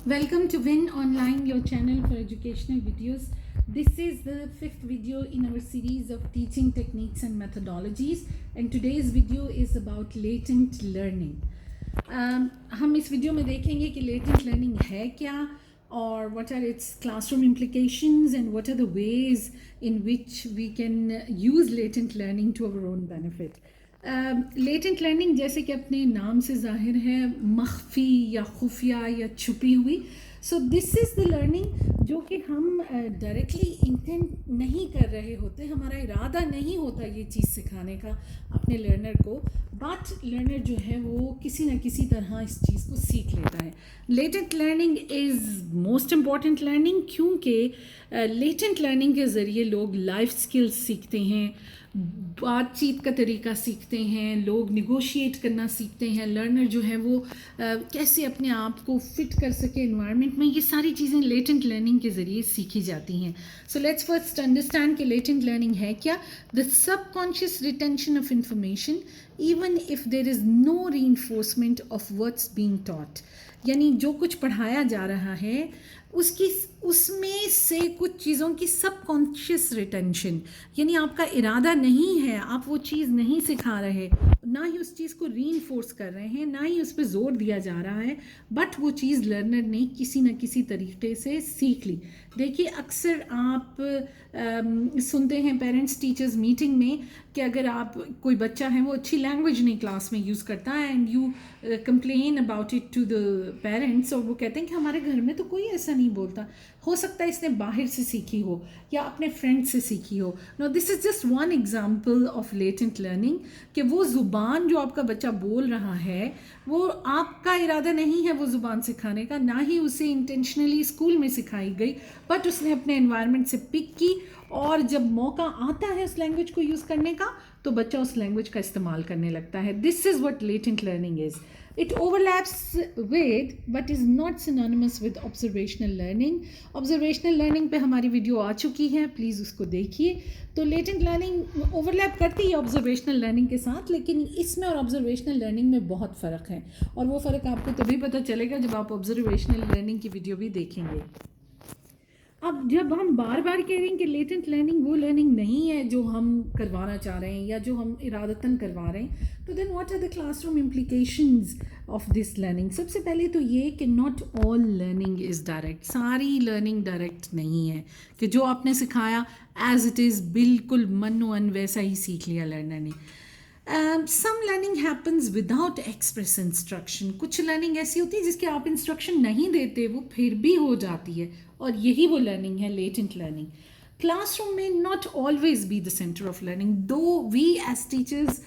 Welcome to Win Online, your channel for educational videos. This is the fifth video in our series of teaching techniques and methodologies, and today's video is about latent learning. हम इस video में देखेंगे कि latent learning है क्या और what are its classroom implications and what are the ways in which we can use latent learning to our own benefit. Latent learning जैसे कि अपने नाम से ज़ाहिर है मख्फी या खुफिया या छुपी हुई. So this is the learning जो कि हम डायरेक्टली इंटेंट नहीं कर रहे होते, हमारा इरादा नहीं होता ये चीज़ सिखाने का अपने लर्नर को, बट लर्नर जो है वो किसी न किसी तरह इस चीज़ को सीख लेता है. Latent learning is most important learning क्योंकि लेटेंट लर्निंग के ज़रिए लोग लाइफ स्किल्स सीखते हैं, बातचीत का तरीका सीखते हैं, लोग निगोशिएट करना सीखते हैं, लर्नर जो है वो कैसे अपने आप को फिट कर सके एनवायरनमेंट में, ये सारी चीज़ें लेटेंट लर्निंग के ज़रिए सीखी जाती हैं. सो लेट्स फर्स्ट अंडरस्टैंड कि लेटेंट लर्निंग है क्या. The subconscious retention of information even if there is no reinforcement of what's being taught. यानी जो कुछ पढ़ाया जा रहा है उसमें से कुछ चीज़ों की सबकॉन्शियस रिटेंशन, यानी आपका इरादा नहीं है, आप वो चीज़ नहीं सिखा रहे, ना ही उस चीज़ को रीइंफोर्स कर रहे हैं, ना ही उस पर जोर दिया जा रहा है, बट वो चीज़ लर्नर ने किसी न किसी तरीके से सीख ली. देखिए अक्सर आप सुनते हैं पेरेंट्स टीचर्स मीटिंग में कि अगर आप कोई बच्चा है वो अच्छी लैंग्वेज नहीं क्लास में यूज़ करता है and you complain about it to the parents, और वो कहते हैं कि हमारे घर में तो कोई ऐसा नहीं बोलता, हो सकता है इसने बाहर से सीखी हो या अपने फ्रेंड से सीखी हो. No, this is just one example of latent learning कि वो ज़ुबान जो आपका बच्चा बोल रहा है वो आपका इरादा नहीं है वो ज़ुबान सिखाने का, ना ही उसे इंटेंशनली स्कूल में सिखाई गई, बट उसने अपने एनवायरनमेंट से पिक की, और जब मौका आता है उस लैंग्वेज को यूज़ करने का तो बच्चा उस लैंग्वेज का इस्तेमाल करने लगता है. This is what latent learning is. It overlaps with but is not synonymous with observational learning. Observational learning पे हमारी वीडियो आ चुकी है, प्लीज़ उसको देखिए. तो लेटेंट लर्निंग ओवरलैप करती है ऑब्जर्वेशनल लर्निंग के साथ, लेकिन इसमें और ऑब्जर्वेशनल लर्निंग में बहुत फ़र्क है, और वो फ़र्क आपको तभी पता चलेगा जब आप ऑब्जर्वेशनल लर्निंग की वीडियो भी देखेंगे. अब जब हम बार बार कह रहे हैं कि लेटेंट लर्निंग वो लर्निंग नहीं है जो हम करवाना चाह रहे हैं या जो हम इरादतन करवा रहे हैं, तो then what are the classroom implications of this learning. सबसे पहले तो ये कि not all learning is direct. सारी लर्निंग डायरेक्ट नहीं है कि जो आपने सिखाया एज इट इज़ बिल्कुल मनोअन वैसा ही सीख लिया लर्नर ने. Some learning happens without express instruction. कुछ लर्निंग ऐसी होती है जिसके आप इंस्ट्रक्शन नहीं देते वो फिर भी हो जाती है, और यही वो लर्निंग है latent learning. Classroom may not always be the center of learning, though we as teachers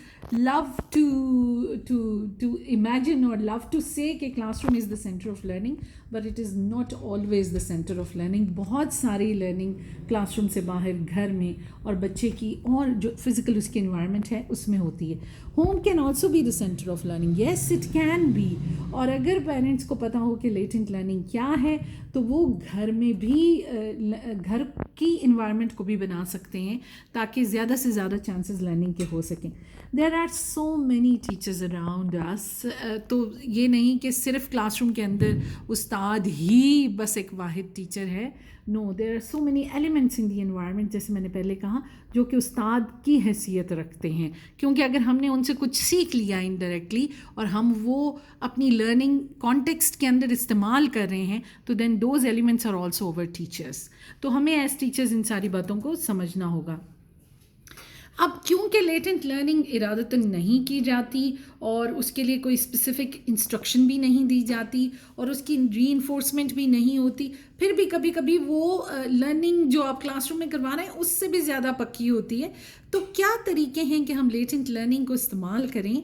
love to imagine or love to say कि classroom is the center of learning, but it is not always the center of learning. बहुत सारी learning classroom से बाहर घर में और बच्चे की और जो physical उसकी environment है उसमें होती है. Home can also be the center of learning. Yes, it can be. और अगर पेरेंट्स को पता हो कि लेटेंट लर्निंग क्या है तो वो घर में भी घर की इन्वायरमेंट को भी बना सकते हैं ताकि ज़्यादा से ज़्यादा चांसेस लर्निंग के हो सकें. There are so many teachers around us. तो ये नहीं कि सिर्फ क्लासरूम के अंदर उस्ताद ही बस एक वाहिद टीचर है. No, there are so many elements in the environment, जैसे मैंने पहले कहा, जो कि उस्ताद की हैसियत रखते हैं, क्योंकि अगर हमने उनसे कुछ सीख लिया इनडायरेक्टली और हम वो अपनी लर्निंग कॉन्टेक्स्ट के अंदर इस्तेमाल कर रहे हैं तो then those elements are also over teachers. तो हमें एज टीचर्स इन सारी बातों को समझना होगा. अब क्योंकि लेटेंट लर्निंग इरादतन नहीं की जाती और उसके लिए कोई स्पेसिफिक इंस्ट्रक्शन भी नहीं दी जाती और उसकी रीइंफोर्समेंट भी नहीं होती, फिर भी कभी कभी वो लर्निंग जो आप क्लासरूम में करवा रहे हैं उससे भी ज़्यादा पक्की होती है. तो क्या तरीके हैं कि हम लेटेंट लर्निंग को इस्तेमाल करें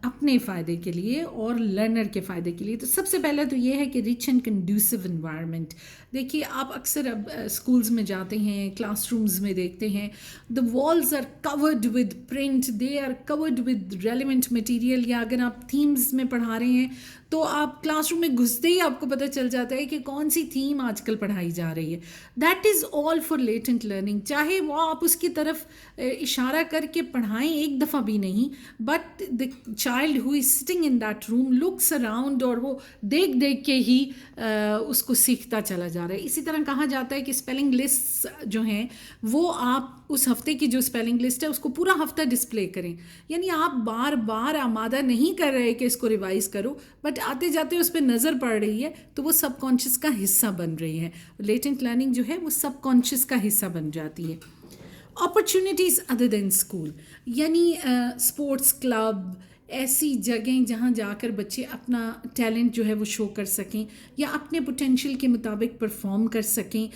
अपने फ़ायदे के लिए और लर्नर के फ़ायदे के लिए. तो सबसे पहले तो ये है कि रिच एंड कंड्यूसिव इन्वायरमेंट. देखिए आप अक्सर अब स्कूल्स में जाते हैं, क्लासरूम्स में देखते हैं, the walls are covered with print, they are covered with relevant material, या अगर आप थीम्स में पढ़ा रहे हैं تو آپ کلاس روم میں گھستے ہی آپ کو پتہ چل جاتا ہے کہ کون سی تھیم آج کل پڑھائی جا رہی ہے. That is all for latent learning. چاہے وہ آپ اس کی طرف اشارہ کر کے پڑھائیں ایک دفعہ بھی نہیں, but the child who is sitting in that room looks around, اور وہ دیکھ دیکھ کے ہی اس کو سیکھتا چلا جا رہا ہے. اسی طرح کہا جاتا ہے کہ اسپیلنگ لسٹ جو ہیں وہ آپ اس ہفتے کی جو اسپیلنگ لسٹ ہے اس کو پورا ہفتہ ڈسپلے کریں. یعنی آپ بار بار آمادہ نہیں کر رہے کہ اس کو ریوائز کرو, بٹ آتے جاتے اس پہ نظر پڑ رہی ہے تو وہ سب کانشیس کا حصہ بن رہی ہے. لیٹنٹ لرننگ جو ہے وہ سب کانشیس کا حصہ بن جاتی ہے. اپرچونیٹیز ادر دین اسکول, یعنی اسپورٹس کلب, ایسی جگہیں جہاں جا کر بچے اپنا ٹیلنٹ جو ہے وہ شو کر سکیں یا اپنے پوٹینشیل کے مطابق پرفارم کر سکیں,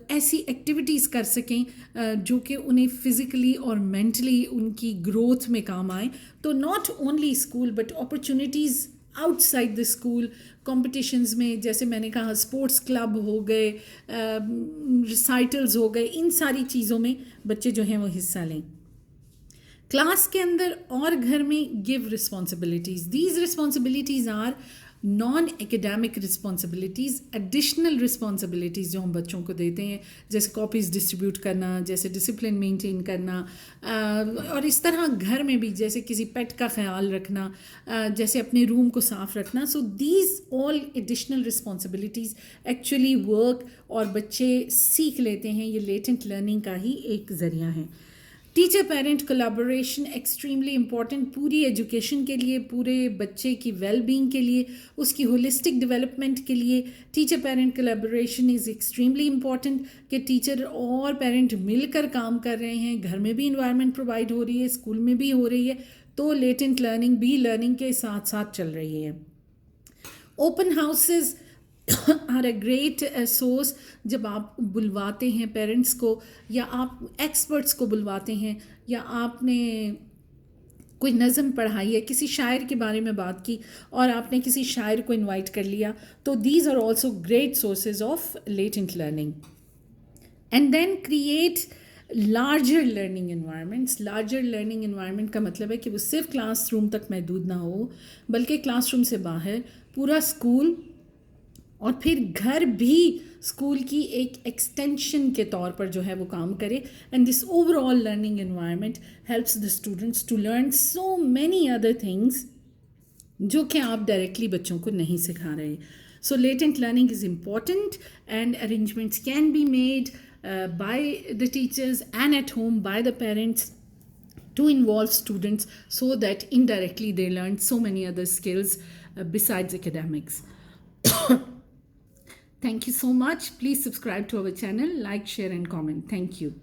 ایسی ایکٹیویٹیز کر سکیں جو کہ انہیں فزیکلی اور مینٹلی ان کی گروتھ میں کام آئیں. تو not only school but opportunities out side the school, competitions میں, جیسے میں نے کہا اسپورٹس کلب ہو گئے, ریسائٹلز ہو گئے, ان ساری چیزوں میں بچے جو ہیں وہ حصہ لیں. کلاس کے اندر اور گھر میں give responsibilities. These responsibilities are non academic responsibilities, additional responsibilities جو ہم بچوں کو دیتے ہیں, جیسے کاپیز ڈسٹریبیوٹ کرنا, جیسے ڈسپلن مینٹین کرنا, اور اس طرح گھر میں بھی جیسے کسی پیٹ کا خیال رکھنا, جیسے اپنے روم کو صاف رکھنا. So these all additional responsibilities actually work, اور بچے سیکھ لیتے ہیں. یہ لیٹنٹ لرننگ کا ہی ایک ذریعہ ہے. Teacher parent collaboration extremely important پوری ایجوکیشن کے لیے, پورے بچے کی ویل بینگ کے لیے, اس کی ہولسٹک ڈیولپمنٹ کے لیے. Teacher parent collaboration is extremely important کہ ٹیچر اور پیرنٹ مل کر کام کر رہے ہیں, گھر میں بھی انوائرمنٹ پرووائڈ ہو رہی ہے, اسکول میں بھی ہو رہی ہے, تو لیٹنٹ لرننگ بھی لرننگ کے ساتھ ساتھ چل رہی ہے. Open houses are a great source. جب آپ بلواتے ہیں پیرنٹس کو یا آپ ایکسپرٹس کو بلواتے ہیں, یا آپ نے کوئی نظم پڑھائی ہے, کسی شاعر کے بارے میں بات کی اور آپ نے کسی شاعر کو انوائٹ کر لیا, تو these are also great sources of latent learning. And then create larger learning environments. Larger learning environment کا مطلب ہے کہ وہ صرف کلاس روم تک محدود نہ ہو, بلکہ کلاس روم سے باہر پورا اسکول, اور پھر گھر بھی اسکول کی ایک ایکسٹینشن کے طور پر جو ہے وہ کام کرے. And this over all learning environment helps the students to learn so many other things جو کہ آپ ڈائریکٹلی بچوں کو نہیں سکھا رہے. So latent learning is important, and arrangements can be made by the teachers and at home by the parents to involve students so that indirectly they learn so many other skills besides academics. Thank you so much. Please subscribe to our channel, like, share and comment. Thank you.